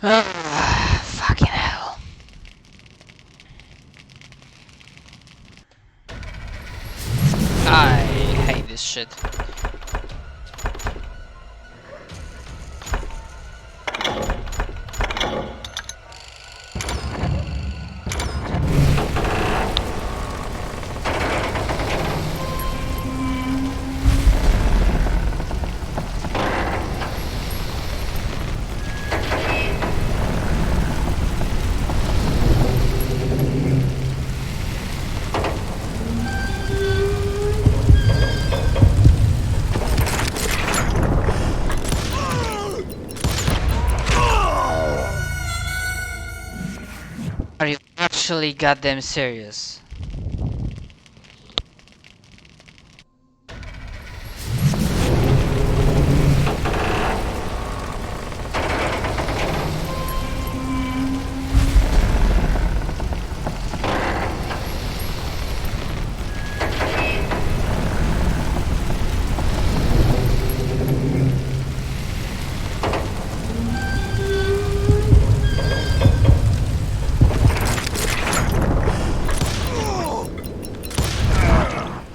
Fucking hell. I hate this shit. Are you actually goddamn serious?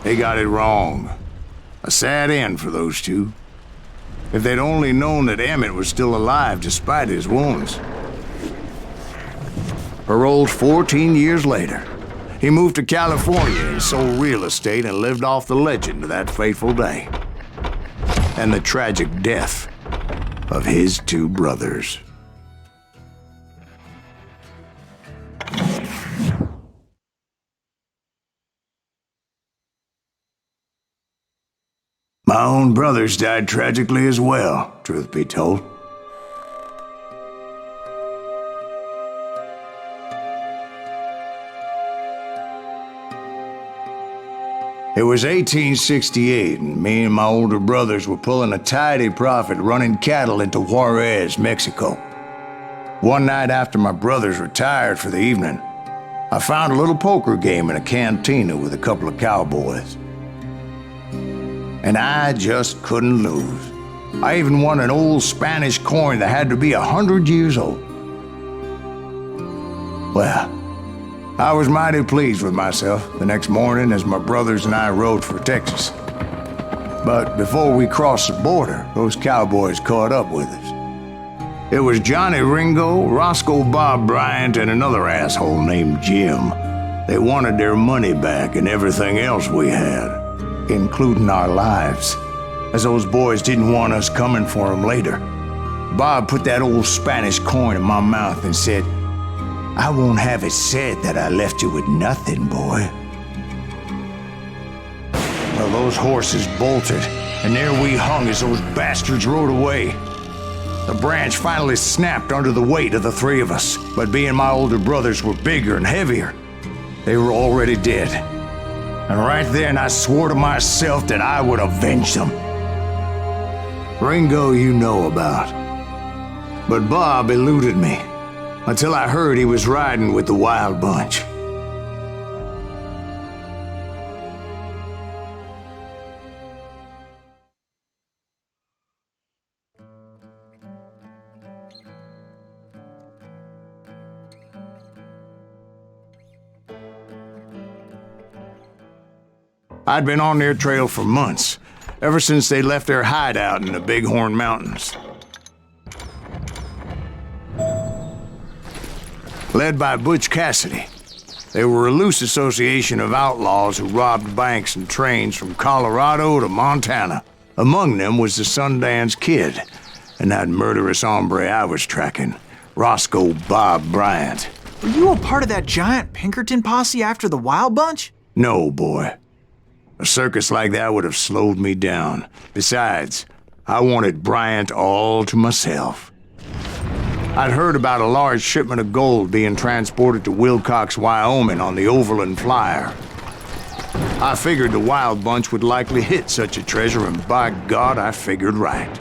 They got it wrong. A sad end for those two. If they'd only known that Emmett was still alive despite his wounds. Paroled 14 years later, he moved to California and sold real estate and lived off the legend of that fateful day. And the tragic death of his two brothers. My own brothers died tragically as well, truth be told. It was 1868, and me and my older brothers were pulling a tidy profit running cattle into Juarez, Mexico. One night after my brothers retired for the evening, I found a little poker game in a cantina with a couple of cowboys. And I just couldn't lose. I even won an old Spanish coin that had to be 100 years old. Well, I was mighty pleased with myself the next morning as my brothers and I rode for Texas. But before we crossed the border, those cowboys caught up with us. It was Johnny Ringo, Roscoe Bob Bryant, and another asshole named Jim. They wanted their money back and everything else we had, including our lives, as those boys didn't want us coming for them later. Bob put that old Spanish coin in my mouth and said, "I won't have it said that I left you with nothing, boy." Well, those horses bolted, and there we hung as those bastards rode away. The branch finally snapped under the weight of the three of us, but being my older brothers were bigger and heavier, they were already dead. And right then I swore to myself that I would avenge them. Ringo you know about. But Bob eluded me, until I heard he was riding with the Wild Bunch. I'd been on their trail for months, ever since they left their hideout in the Bighorn Mountains. Led by Butch Cassidy, they were a loose association of outlaws who robbed banks and trains from Colorado to Montana. Among them was the Sundance Kid, and that murderous hombre I was tracking, Roscoe Bob Bryant. Were you a part of that giant Pinkerton posse after the Wild Bunch? No, boy. A circus like that would have slowed me down. Besides, I wanted Bryant all to myself. I'd heard about a large shipment of gold being transported to Wilcox, Wyoming on the Overland Flyer. I figured the Wild Bunch would likely hit such a treasure, and by God, I figured right.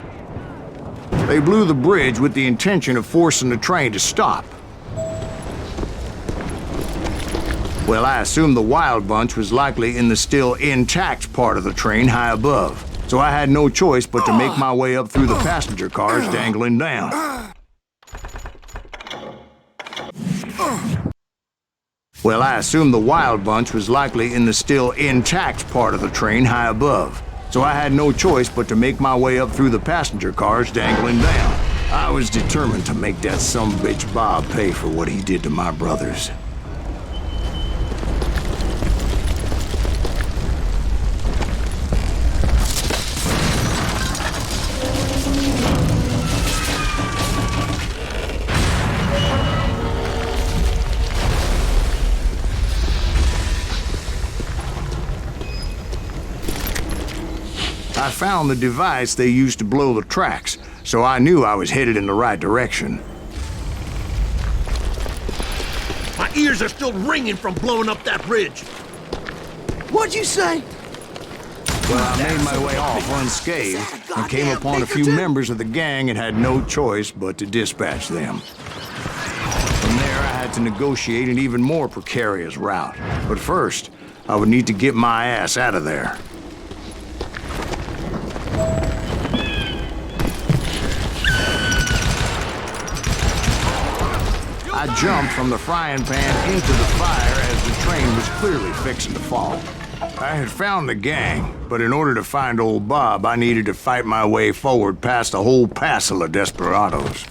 They blew the bridge with the intention of forcing the train to stop. Well, I assumed the Wild Bunch was likely in the still intact part of the train high above, so I had no choice but to make my way up through the passenger cars dangling down. Well, I assumed the wild bunch was likely in the still intact part of the train high above. So I had no choice but to make my way up through the passenger cars dangling down. I was determined to make that sumbitch Bob pay for what he did to my brothers. I found the device they used to blow the tracks, so I knew I was headed in the right direction. My ears are still ringing from blowing up that bridge. What'd you say? Well, I made my way off unscathed and came upon a few members of the gang and had no choice but to dispatch them. From there, I had to negotiate an even more precarious route. But first, I would need to get my ass out of there. I jumped from the frying pan into the fire as the train was clearly fixing to fall. I had found the gang, but in order to find old Bob, I needed to fight my way forward past a whole passel of desperados.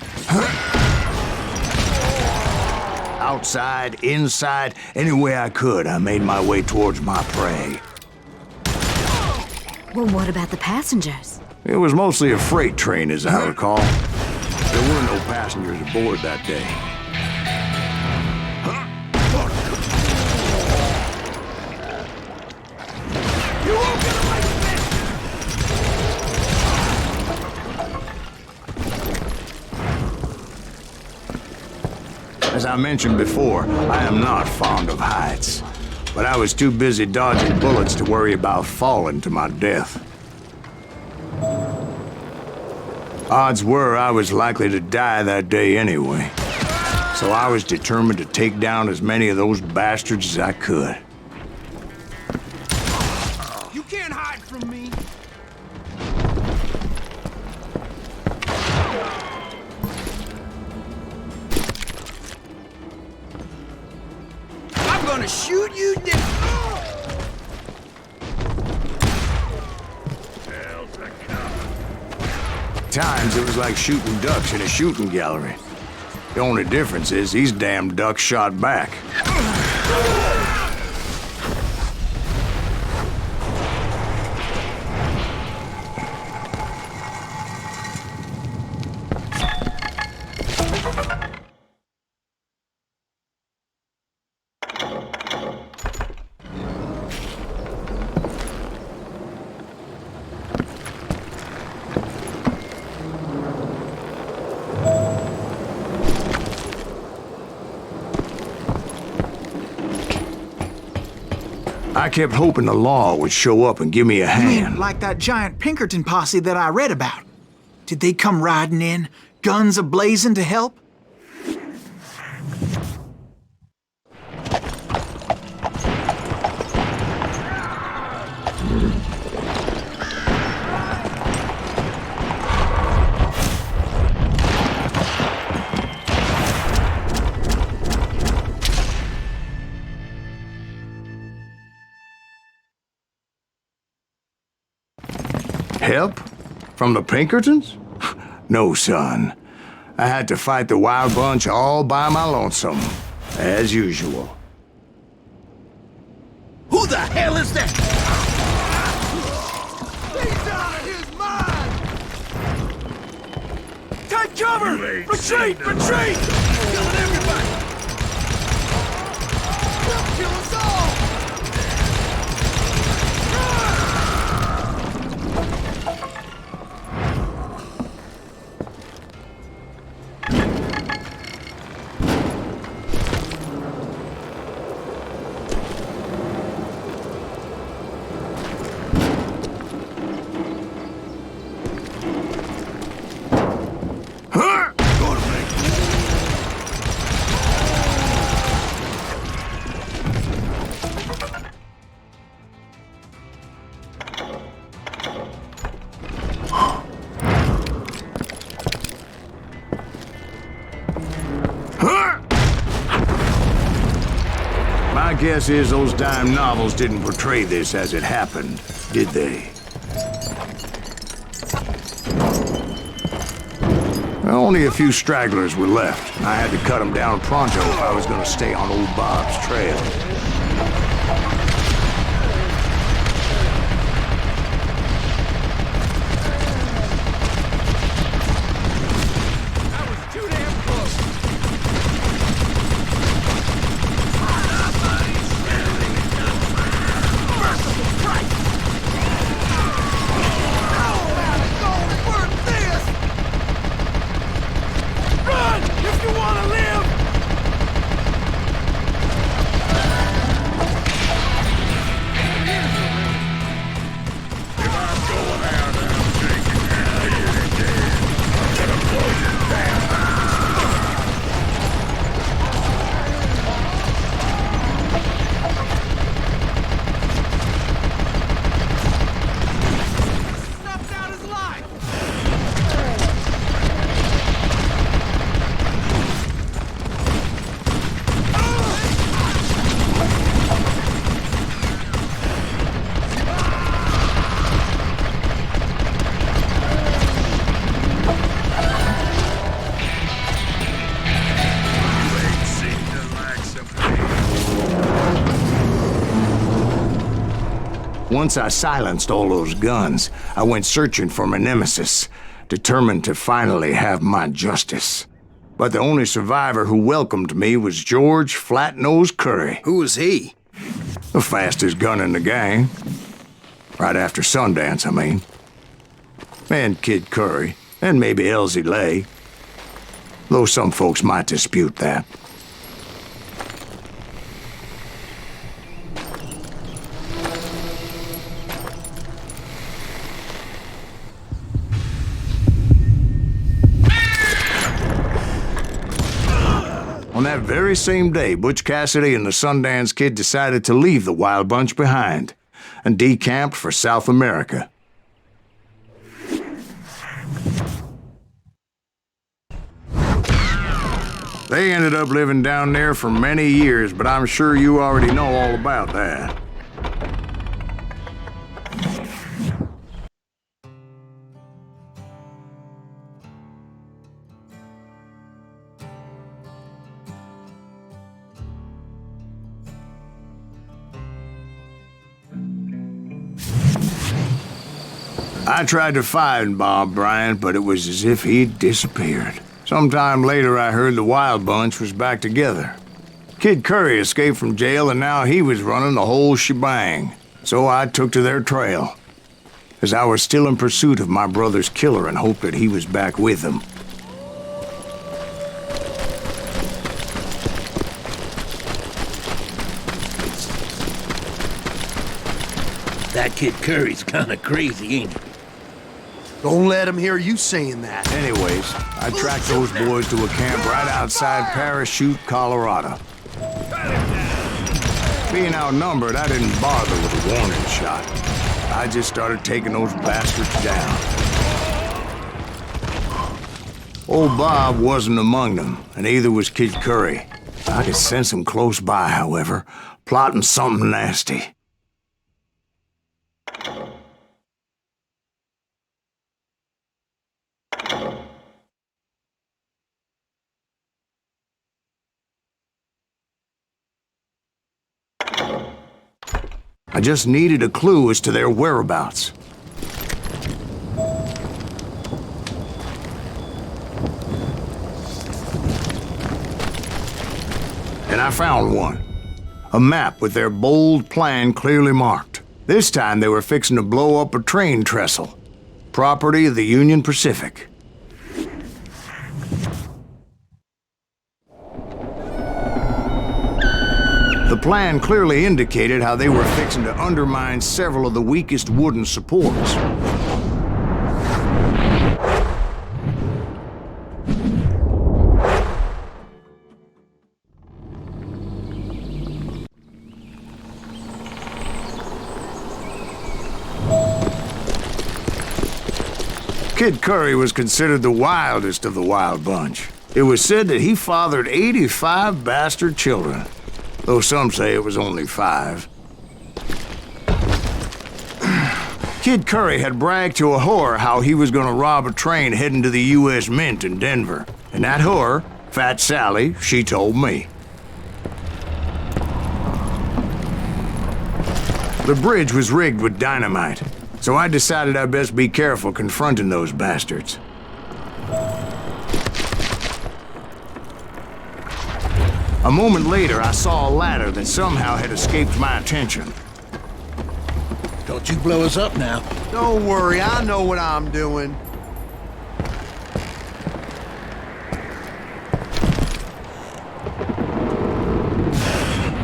Outside, inside, any way I could, I made my way towards my prey. Well, what about the passengers? It was mostly a freight train, as I recall. There were no passengers aboard that day. As I mentioned before, I am not fond of heights, but I was too busy dodging bullets to worry about falling to my death. Odds were I was likely to die that day anyway, so I was determined to take down as many of those bastards as I could. You can't hide from me. I'm gonna shoot you down. Times it was like shooting ducks in a shooting gallery. The only difference is these damn ducks shot back. I kept hoping the law would show up and give me a hand. Like that giant Pinkerton posse that I read about. Did they come riding in, guns a-blazing to help? Help? From the Pinkertons? No, son. I had to fight the wild bunch all by my lonesome, as usual. Who the hell is that? He's out of his mind! Take cover! Retreat! Retreat! Killing everybody! He'll kill us all! My guess is those dime novels didn't portray this as it happened, did they? Well, only a few stragglers were left. I had to cut them down pronto if I was gonna stay on old Bob's trail. Once I silenced all those guns, I went searching for my nemesis, determined to finally have my justice. But the only survivor who welcomed me was George Flat-Nosed Curry. Who was he? The fastest gun in the gang. Right after Sundance, I mean. And Kid Curry, and maybe Elsie Lay. Though some folks might dispute that. On that very same day, Butch Cassidy and the Sundance Kid decided to leave the Wild Bunch behind and decamped for South America. They ended up living down there for many years, but I'm sure you already know all about that. I tried to find Bob Bryant, but it was as if he'd disappeared. Sometime later, I heard the Wild Bunch was back together. Kid Curry escaped from jail, and now he was running the whole shebang. So I took to their trail, as I was still in pursuit of my brother's killer and hoped that he was back with them. That Kid Curry's kinda crazy, ain't he? Don't let him hear you saying that. Anyways, I tracked those boys to a camp right outside Parachute, Colorado. Being outnumbered, I didn't bother with a warning shot. I just started taking those bastards down. Old Bob wasn't among them, and neither was Kid Curry. I could sense him close by, however, plotting something nasty. I just needed a clue as to their whereabouts. And I found one. A map with their bold plan clearly marked. This time they were fixing to blow up a train trestle. Property of the Union Pacific. The plan clearly indicated how they were fixing to undermine several of the weakest wooden supports. Kid Curry was considered the wildest of the Wild Bunch. It was said that he fathered 85 bastard children. though some say it was only 5. Kid Curry had bragged to a whore how he was gonna rob a train heading to the U.S. Mint in Denver. And that whore, Fat Sally, she told me. The bridge was rigged with dynamite, so I decided I'd best be careful confronting those bastards. A moment later, I saw a ladder that somehow had escaped my attention. Don't you blow us up now. Don't worry, I know what I'm doing.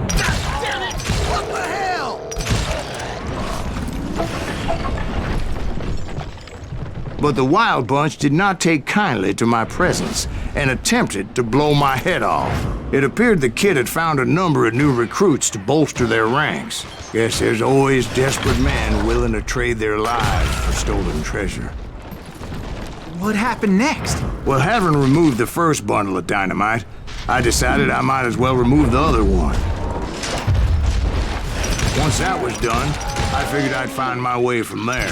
Damn it! What the hell? But the Wild Bunch did not take kindly to my presence and attempted to blow my head off. It appeared the kid had found a number of new recruits to bolster their ranks. Guess there's always desperate men willing to trade their lives for stolen treasure. What happened next? Well, having removed the first bundle of dynamite, I decided I might as well remove the other one. Once that was done, I figured I'd find my way from there.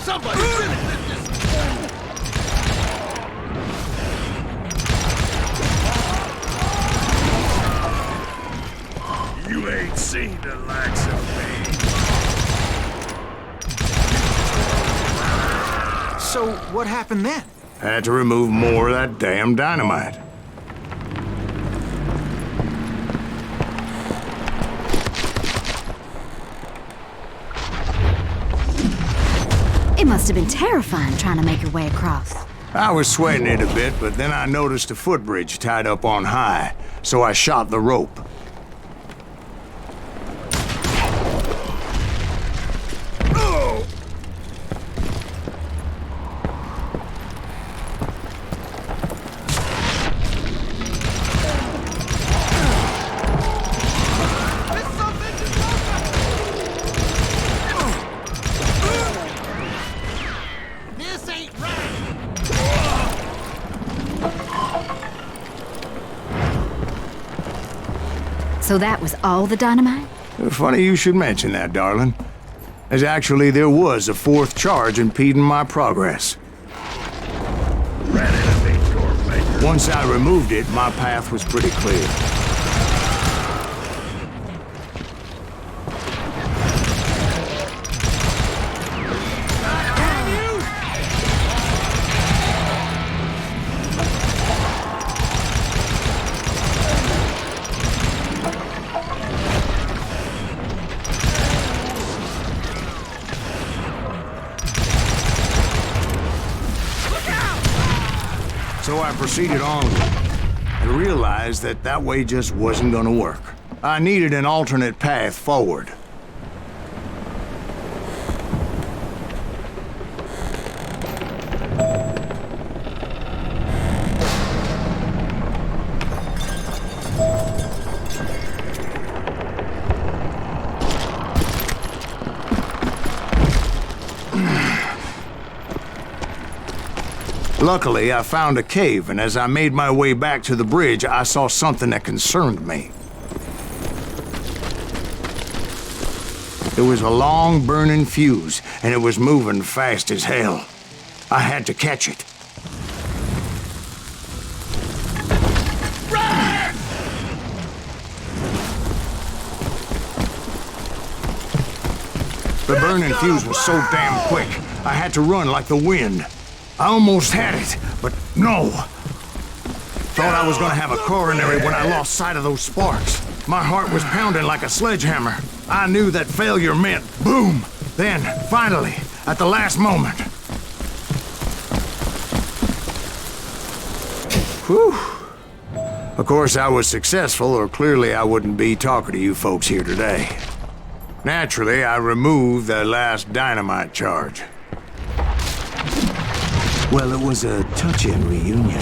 Somebody finish this! You ain't seen the likes of me. So, what happened then? Had to remove more of that damn dynamite. It must have been terrifying trying to make your way across. I was sweating it a bit, but then I noticed a footbridge tied up on high, so I shot the rope. This ain't right! So that was all the dynamite? Funny you should mention that, darling. As actually there was a 4th charge impeding my progress. Once I removed it, my path was pretty clear. So I proceeded onward and realized that that way just wasn't gonna work. I needed an alternate path forward. Luckily, I found a cave, and as I made my way back to the bridge, I saw something that concerned me. It was a long, burning fuse, and it was moving fast as hell. I had to catch it. The burning fuse was so damn quick, I had to run like the wind. I almost had it, but no. Thought I was gonna have a coronary when I lost sight of those sparks. My heart was pounding like a sledgehammer. I knew that failure meant boom. Then, finally, at the last moment. Whew. Of course, I was successful, or clearly I wouldn't be talking to you folks here today. Naturally, I removed that last dynamite charge. Well, it was a touching reunion.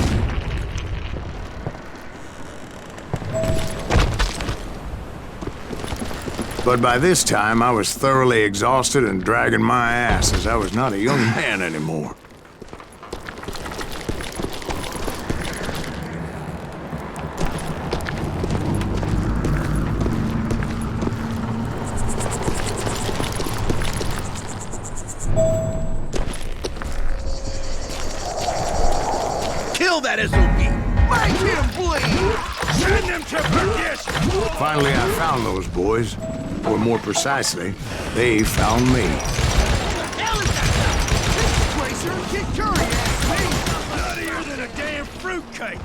But by this time, I was thoroughly exhausted and dragging my ass as I was not a young man anymore. Kill that SOB! Make him bleed! Send him to perdition! Finally, I found those boys. Or more precisely, they found me. Hell is that? This racer, get your ass, me! Nuttier than a damn fruitcake!